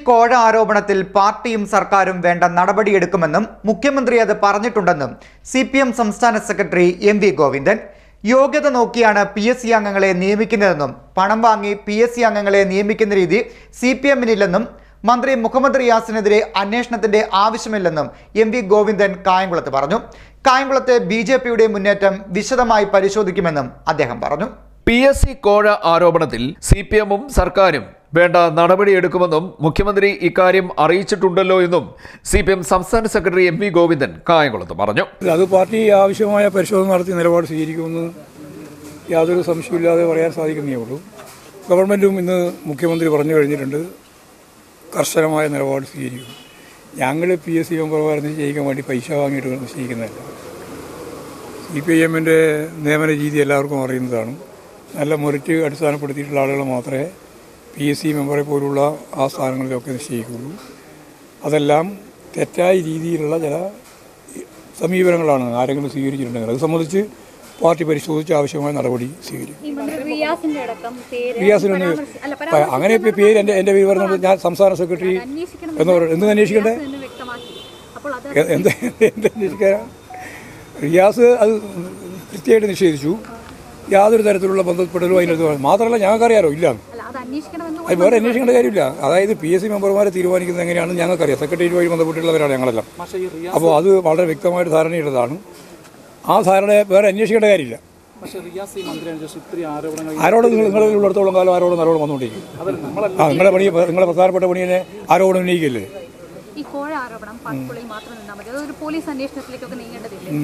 കോഴ ആരോപണത്തിൽ പാർട്ടിയും സർക്കാരും വേണ്ട നടപടിയെടുക്കുമെന്നും മുഖ്യമന്ത്രി അത് പറഞ്ഞിട്ടുണ്ടെന്നും CPM സംസ്ഥാന സെക്രട്ടറി MV ഗോവിന്ദൻ. യോഗ്യത നോക്കിയാണ് PSC അംഗങ്ങളെ നിയമിക്കുന്നതെന്നും പണം വാങ്ങി PSC അംഗങ്ങളെ നിയമിക്കുന്ന രീതി CPM-നില്ലെന്നും മന്ത്രി മുഹമ്മദ് റിയാസിനെതിരെ അന്വേഷണത്തിന്റെ ആവശ്യമില്ലെന്നും MV ഗോവിന്ദൻ കായംകുളത്ത് പറഞ്ഞു. കായംകുളത്തെ BJP-യുടെ മുന്നേറ്റം വിശദമായി പരിശോധിക്കുമെന്നും അദ്ദേഹം പറഞ്ഞു. PSC കോഴ ആരോപണത്തിൽ CPM-ഉം സർക്കാരും വേണ്ട നടപടിയെടുക്കുമെന്നും മുഖ്യമന്ത്രി ഇക്കാര്യം അറിയിച്ചിട്ടുണ്ടല്ലോ എന്നും CPM സംസ്ഥാന സെക്രട്ടറി MV ഗോവിന്ദൻ കായംകുളത്ത് പറഞ്ഞു. അത് പാർട്ടി ആവശ്യമായ പരിശോധന നടത്തി നിലപാട് സ്വീകരിക്കുമെന്ന് യാതൊരു സംശയമില്ലാതെ പറയാൻ സാധിക്കുന്നേ ഉള്ളൂ. ഗവൺമെൻറ്റും ഇന്ന് മുഖ്യമന്ത്രി പറഞ്ഞു കഴിഞ്ഞിട്ടുണ്ട്, കർശനമായ നിലപാട് സ്വീകരിക്കും. ഞങ്ങൾ PSC മെമ്പർമാരെ നിശ്ചയിക്കാൻ വേണ്ടി പൈസ വാങ്ങിയിട്ട് നിശ്ചയിക്കുന്നതല്ല. CPM-ൻ്റെ നിയമന രീതി എല്ലാവർക്കും അറിയുന്നതാണ്. നല്ല മെറിറ്റ് അടിസ്ഥാനപ്പെടുത്തിയിട്ടുള്ള ആളുകൾ മാത്രമേ PSC മെമ്പറെ പോലുള്ള ആ സ്ഥാനങ്ങളിലൊക്കെ നിശ്ചയിക്കുള്ളൂ. അതെല്ലാം തെറ്റായ രീതിയിലുള്ള ചില സമീപനങ്ങളാണ് ആരെങ്കിലും സ്വീകരിച്ചിട്ടുണ്ടെങ്കിൽ അത് സംബന്ധിച്ച് പാർട്ടി പരിശോധിച്ച് ആവശ്യമായ നടപടി സ്വീകരിക്കും. റിയാസിനൊന്ന് അങ്ങനെ പേര് എൻ്റെ പേര് പറഞ്ഞത് ഞാൻ സംസ്ഥാന സെക്രട്ടറി എന്ന് പറയുന്നത് എന്ത് അന്വേഷിക്കണ്ടേ? അന്വേഷിക്കാൻ റിയാസ് അത് കൃത്യമായിട്ട് നിഷേധിച്ചു. യാതൊരു തരത്തിലുള്ള ബന്ധപ്പെടലും അതിനകത്ത് മാത്രമല്ല ഞങ്ങൾക്കറിയാലോ ഇല്ല, അത് വേറെ അന്വേഷിക്കേണ്ട കാര്യമില്ല. അതായത് PSC മെമ്പർമാരെ തീരുമാനിക്കുന്നത് എങ്ങനെയാണെന്ന് ഞങ്ങൾക്കറിയാം. സെക്രട്ടേറിയറ്റ് വഴി ബന്ധപ്പെട്ടുള്ളവരാണ് ഞങ്ങളെല്ലാം. അപ്പോൾ അത് വളരെ വ്യക്തമായിട്ട് ധാരണയുള്ളതാണ്. ആ ധാരണ വേറെ അന്വേഷിക്കേണ്ട കാര്യമില്ല. ആരോട് നിങ്ങളുള്ളിടത്തോളം കാലം ആരോടും നല്ലോണം വന്നുകൊണ്ടിരിക്കും. നിങ്ങളെ പ്രധാനപ്പെട്ട പണിയെ ആരോടും ഉന്നയിക്കില്ലേ?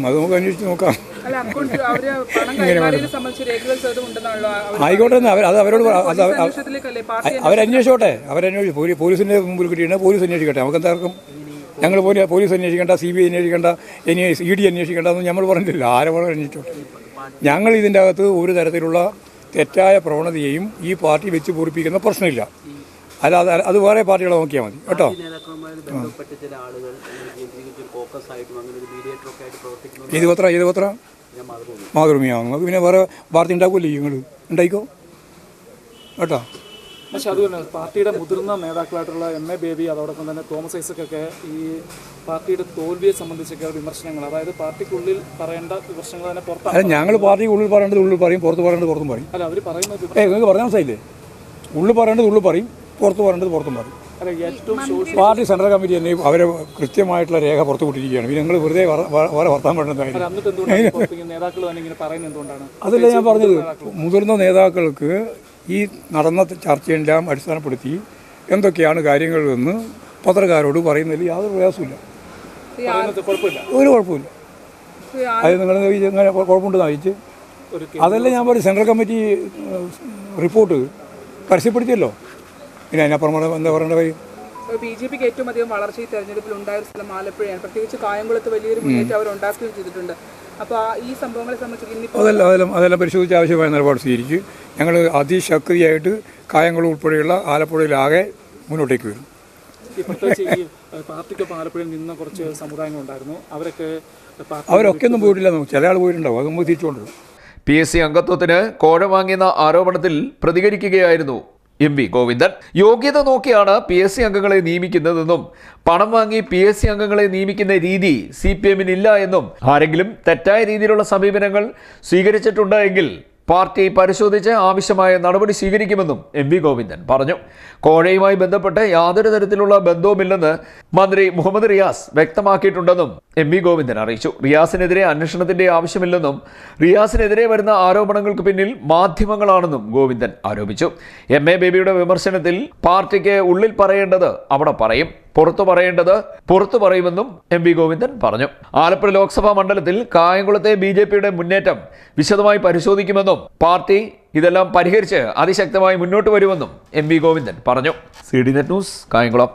അത് നമുക്ക് അന്വേഷിച്ച് നോക്കാം. ആയിക്കോട്ടെ, അവരന്വേഷിച്ചോട്ടെ. പോലീസിന്റെ മുമ്പിൽ കിട്ടിയിട്ട് പോലീസ് അന്വേഷിക്കട്ടെ. നമുക്ക് എന്താർക്കും ഞങ്ങൾ പോലീസ് അന്വേഷിക്കേണ്ട, CBI അന്വേഷിക്കേണ്ട, ED അന്വേഷിക്കേണ്ട എന്ന് നമ്മൾ പറഞ്ഞിട്ടില്ല. ആരെ അന്വേഷിച്ചോട്ടെ. ഞങ്ങൾ ഇതിൻ്റെ അകത്ത് ഒരു തരത്തിലുള്ള തെറ്റായ പ്രവണതയെയും ഈ പാർട്ടി വെച്ച് പൂരിപ്പിക്കുന്ന പ്രശ്നമില്ല. അല്ലാതെ അത് വേറെ പാർട്ടികളെ നോക്കിയാൽ മതി കേട്ടോ. ഏത് മാതൃഭൂമിയാകുന്നു. അത് പിന്നെ വേറെ പാർട്ടി ഉണ്ടാക്കുമല്ലോ, നിങ്ങൾ ഉണ്ടായിക്കോ കേട്ടോ. പക്ഷെ അതുപോലെ പാർട്ടിയുടെ മുതിർന്ന നേതാക്കളായിട്ടുള്ള MA ബേബി അതോടൊപ്പം തന്നെ തോമസ് ഐസക്കൊക്കെ ഈ പാർട്ടിയുടെ തോൽവിയെ സംബന്ധിച്ചൊക്കെ വിമർശനങ്ങൾ, അതായത് പാർട്ടിക്കുള്ളിൽ പറയേണ്ട വിമർശനങ്ങൾ തന്നെ പുറത്താണ്. ഞങ്ങൾ പാർട്ടിക്ക് ഉള്ളിൽ പറയേണ്ടത് ഉള്ളിൽ പറയും, പുറത്ത് പറയേണ്ടത് പുറത്തും പറയും. അല്ല, അവർ പറയുന്നത് നിങ്ങൾക്ക് പറഞ്ഞാൽ മനസ്സിലായില്ലേ? ഉള്ളിൽ പറയേണ്ടത് ഉള്ളിൽ പറയും, പുറത്ത് പറയേണ്ടത് പുറത്തും പറയും. പാർട്ടി സെൻട്രൽ കമ്മിറ്റി തന്നെ അവരെ കൃത്യമായിട്ടുള്ള രേഖ പുറത്തു വിട്ടിരിക്കുകയാണ്. പിന്നെ നിങ്ങൾ വെറുതെ വേറെ വർത്താൻ പറ്റുന്നതായിരുന്നു. അതല്ല ഞാൻ പറഞ്ഞത്, മുതിർന്ന നേതാക്കൾക്ക് ഈ നടന്ന ചർച്ചയെല്ലാം അടിസ്ഥാനപ്പെടുത്തി എന്തൊക്കെയാണ് കാര്യങ്ങളെന്ന് പത്രക്കാരോട് പറയുന്നതിൽ യാതൊരു പ്രയാസമില്ല, ഒരു കുഴപ്പമില്ല. അത് നിങ്ങൾ ഇങ്ങനെ കുഴപ്പമുണ്ടെന്ന് അറിയിച്ച് അതല്ല ഞാൻ പറയും. സെൻട്രൽ കമ്മിറ്റി റിപ്പോർട്ട് പരസ്യപ്പെടുത്തിയല്ലോ, പിന്നെ അതിനപ്പുറം എന്താ പറയേണ്ട കാര്യം? BJPക്ക് ഏറ്റവും അധികം വളർച്ച ഈ തെരഞ്ഞെടുപ്പിൽ ഉണ്ടായ ഒരു സ്ഥലം ആലപ്പുഴയാണ്. പ്രത്യേകിച്ച് കായംകുളത്ത് വലിയൊരു മുന്നേറ്റം അവർ ഉണ്ടാക്കുകയും ചെയ്തിട്ടുണ്ട്. അപ്പോൾ ഈ സംഭവങ്ങളെ സംബന്ധിച്ച് അതെല്ലാം പരിശോധിച്ച് ആവശ്യമായ നിലപാട് സ്വീകരിച്ച് ഞങ്ങൾ അതിശക്തിയായിട്ട് കായംകുളം ഉൾപ്പെടെയുള്ള ആലപ്പുഴയിലാകെ മുന്നോട്ടേക്ക് വരും. പാർട്ടിക്കൊപ്പം ആലപ്പുഴയിൽ നിന്ന് കുറച്ച് സമുദായങ്ങളുണ്ടായിരുന്നു, അവരൊക്കെ ഒന്നും പോയിട്ടില്ല. ചില ആൾ പോയിട്ടുണ്ടാവും, അത് നമുക്ക് തിരിച്ചുകൊണ്ടിരുന്നു. PSC അംഗത്വത്തിന് കോഴ വാങ്ങിയെന്ന ആരോപണത്തിൽ പ്രതികരിക്കുകയായിരുന്നു MV ഗോവിന്ദൻ. യോഗ്യത നോക്കിയാണ് PSC അംഗങ്ങളെ നിയമിക്കുന്നതെന്നും പണം വാങ്ങി PSC അംഗങ്ങളെ നിയമിക്കുന്ന രീതി CPM-നില്ല എന്നും ആരെങ്കിലും തെറ്റായ രീതിയിലുള്ള സമീപനങ്ങൾ സ്വീകരിച്ചിട്ടുണ്ട് എങ്കിൽ പാർട്ടി പരിശോധിച്ച് ആവശ്യമായ നടപടി സ്വീകരിക്കുമെന്നും MV ഗോവിന്ദൻ പറഞ്ഞു. കോഴയുമായി ബന്ധപ്പെട്ട് യാതൊരു തരത്തിലുള്ള ബന്ധവുമില്ലെന്ന് മന്ത്രി മുഹമ്മദ് റിയാസ് വ്യക്തമാക്കിയിട്ടുണ്ടെന്നും MV ഗോവിന്ദൻ അറിയിച്ചു. റിയാസിനെതിരെ അന്വേഷണത്തിന്റെ ആവശ്യമില്ലെന്നും റിയാസിനെതിരെ വരുന്ന ആരോപണങ്ങൾക്ക് പിന്നിൽ മാധ്യമങ്ങളാണെന്നും ഗോവിന്ദൻ ആരോപിച്ചു. MA ബേബിയുടെ വിമർശനത്തിൽ പാർട്ടിക്ക് ഉള്ളിൽ പറയേണ്ടത് അവിടെ പറയും, പുറത്തു പറയേണ്ടത് പുറത്തു പറയുമെന്നും MV ഗോവിന്ദൻ പറഞ്ഞു. ആലപ്പുഴ ലോക്സഭാ മണ്ഡലത്തിൽ കായംകുളത്തെ BJP-യുടെ മുന്നേറ്റം വിശദമായി പരിശോധിക്കുമെന്നും പാർട്ടി ഇതെല്ലാം പരിഹരിച്ച് അതിശക്തമായി മുന്നോട്ട് വരുമെന്നും MV ഗോവിന്ദൻ പറഞ്ഞു. CDNet news, Kayamkulam.